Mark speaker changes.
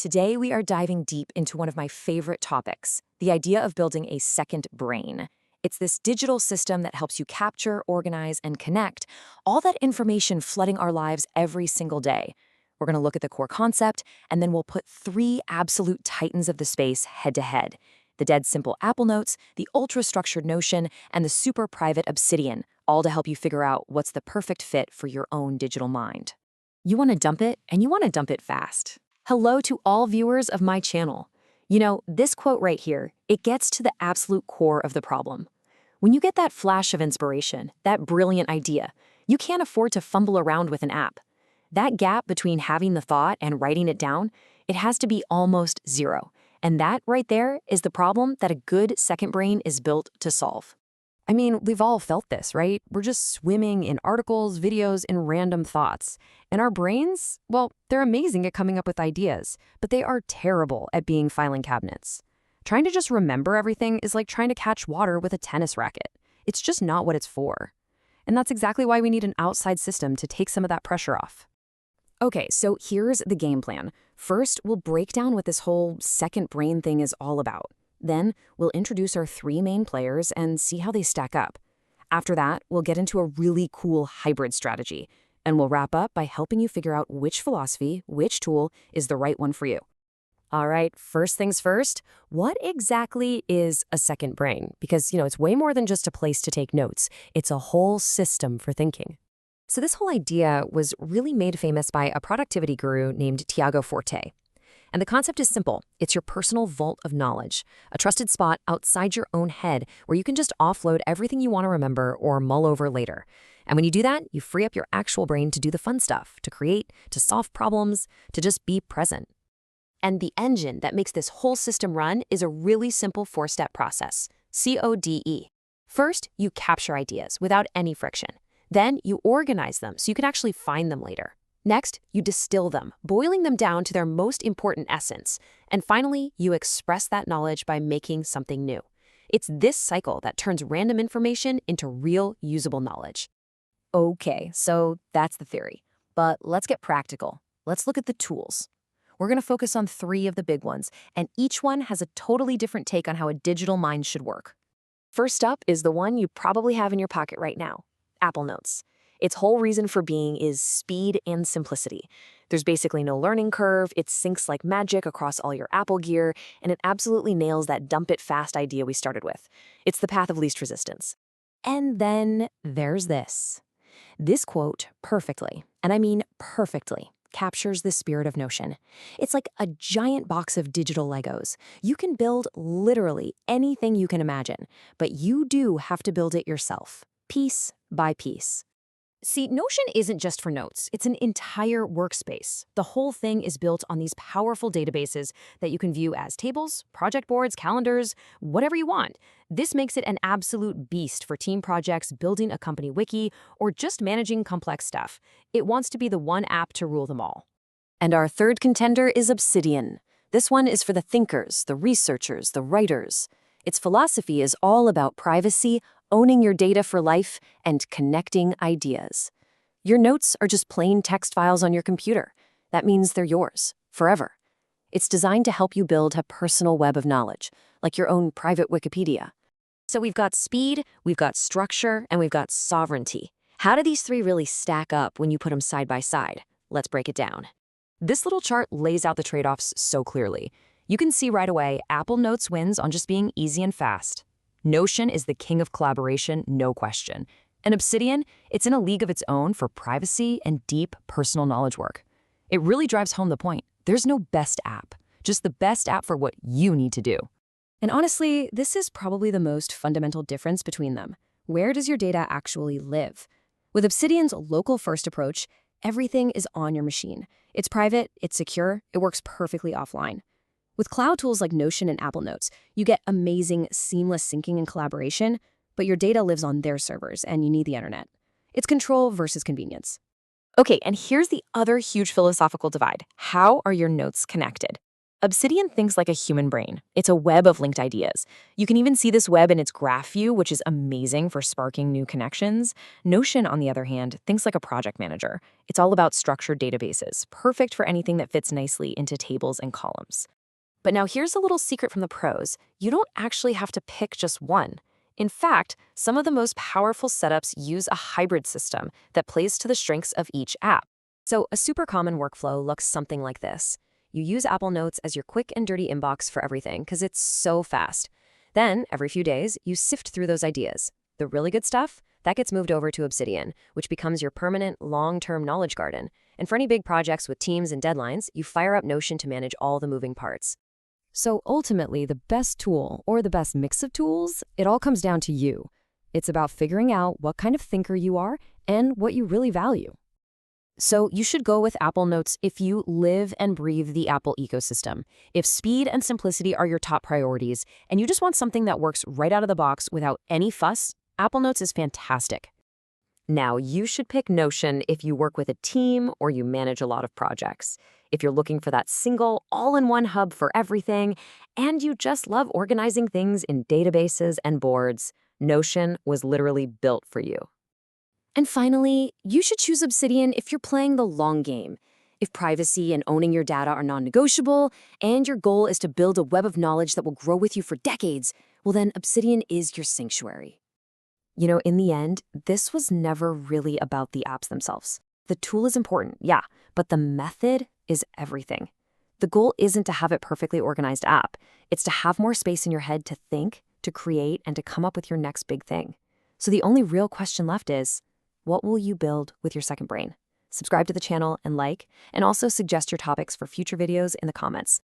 Speaker 1: Today, we are diving deep into one of my favorite topics, the idea of building a second brain. It's this digital system that helps you capture, organize, and connect all that information flooding our lives every single day. We're going to look at the core concept, and then we'll put three absolute titans of the space head to head: the dead simple Apple Notes, the ultra structured Notion, and the super private Obsidian, all to help you figure out what's the perfect fit for your own digital mind. You want to dump it, and you want to dump it fast. Hello to all viewers of my channel. This quote right here, it gets to the absolute core of the problem. When you get that flash of inspiration, that brilliant idea, you can't afford to fumble around with an app. That gap between having the thought and writing it down, it has to be almost zero. And that right there is the problem that a good second brain is built to solve. I mean, we've all felt this, right? We're just swimming in articles, videos, and random thoughts. And our brains, well, they're amazing at coming up with ideas, but they are terrible at being filing cabinets. Trying to just remember everything is like trying to catch water with a tennis racket. It's just not what it's for. And that's exactly why we need an outside system to take some of that pressure off. Okay, so here's the game plan. First, we'll break down what this whole second brain thing is all about. Then, we'll introduce our three main players and see how they stack up. After that, we'll get into a really cool hybrid strategy, and we'll wrap up by helping you figure out which philosophy, which tool is the right one for you. All right, first things first, what exactly is a second brain? Because, it's way more than just a place to take notes. It's a whole system for thinking. So this whole idea was really made famous by a productivity guru named Tiago Forte. And the concept is simple. It's your personal vault of knowledge, a trusted spot outside your own head where you can just offload everything you want to remember or mull over later. And when you do that, you free up your actual brain to do the fun stuff, to create, to solve problems, to just be present. And the engine that makes this whole system run is a really simple four-step process, CODE. First, you capture ideas without any friction. Then you organize them so you can actually find them later. Next, you distill them, boiling them down to their most important essence. And finally, you express that knowledge by making something new. It's this cycle that turns random information into real, usable knowledge. Okay, so that's the theory. But let's get practical. Let's look at the tools. We're going to focus on three of the big ones, and each one has a totally different take on how a digital mind should work. First up is the one you probably have in your pocket right now, Apple Notes. Its whole reason for being is speed and simplicity. There's basically no learning curve, it syncs like magic across all your Apple gear, and it absolutely nails that dump it fast idea we started with. It's the path of least resistance. And then there's this. This quote perfectly, and I mean perfectly, captures the spirit of Notion. It's like a giant box of digital Legos. You can build literally anything you can imagine, but you do have to build it yourself, piece by piece. See, Notion isn't just for notes. It's an entire workspace. The whole thing is built on these powerful databases that you can view as tables, project boards, calendars, whatever you want. This makes it an absolute beast for team projects, building a company wiki, or just managing complex stuff. It wants to be the one app to rule them all. And our third contender is Obsidian. This one is for the thinkers, the researchers, the writers. Its philosophy is all about privacy, owning your data for life, and connecting ideas. Your notes are just plain text files on your computer. That means they're yours, forever. It's designed to help you build a personal web of knowledge, like your own private Wikipedia. So we've got speed, we've got structure, and we've got sovereignty. How do these three really stack up when you put them side by side? Let's break it down. This little chart lays out the trade-offs so clearly. You can see right away, Apple Notes wins on just being easy and fast. Notion is the king of collaboration, no question. And Obsidian, it's in a league of its own for privacy and deep personal knowledge work. It really drives home the point. There's no best app, just the best app for what you need to do. And honestly, this is probably the most fundamental difference between them. Where does your data actually live? With Obsidian's local-first approach, everything is on your machine. It's private, it's secure, it works perfectly offline. With cloud tools like Notion and Apple Notes, you get amazing, seamless syncing and collaboration, but your data lives on their servers and you need the internet. It's control versus convenience. Okay, and here's the other huge philosophical divide. How are your notes connected? Obsidian thinks like a human brain. It's a web of linked ideas. You can even see this web in its graph view, which is amazing for sparking new connections. Notion, on the other hand, thinks like a project manager. It's all about structured databases, perfect for anything that fits nicely into tables and columns. But now here's a little secret from the pros. You don't actually have to pick just one. In fact, some of the most powerful setups use a hybrid system that plays to the strengths of each app. So a super common workflow looks something like this. You use Apple Notes as your quick and dirty inbox for everything because it's so fast. Then, every few days, you sift through those ideas. The really good stuff, that gets moved over to Obsidian, which becomes your permanent, long-term knowledge garden. And for any big projects with teams and deadlines, you fire up Notion to manage all the moving parts. So ultimately, the best tool, or the best mix of tools, it all comes down to you. It's about figuring out what kind of thinker you are and what you really value. So you should go with Apple Notes if you live and breathe the Apple ecosystem. If speed and simplicity are your top priorities, and you just want something that works right out of the box without any fuss, Apple Notes is fantastic. Now, you should pick Notion if you work with a team or you manage a lot of projects. If you're looking for that single, all-in-one hub for everything, and you just love organizing things in databases and boards, Notion was literally built for you. And finally, you should choose Obsidian if you're playing the long game. If privacy and owning your data are non-negotiable, and your goal is to build a web of knowledge that will grow with you for decades, well then Obsidian is your sanctuary. You know, in the end, this was never really about the apps themselves. The tool is important, yeah, but the method is everything. The goal isn't to have a perfectly organized app. It's to have more space in your head to think, to create, and to come up with your next big thing. So the only real question left is, what will you build with your second brain? Subscribe to the channel and like, and also suggest your topics for future videos in the comments.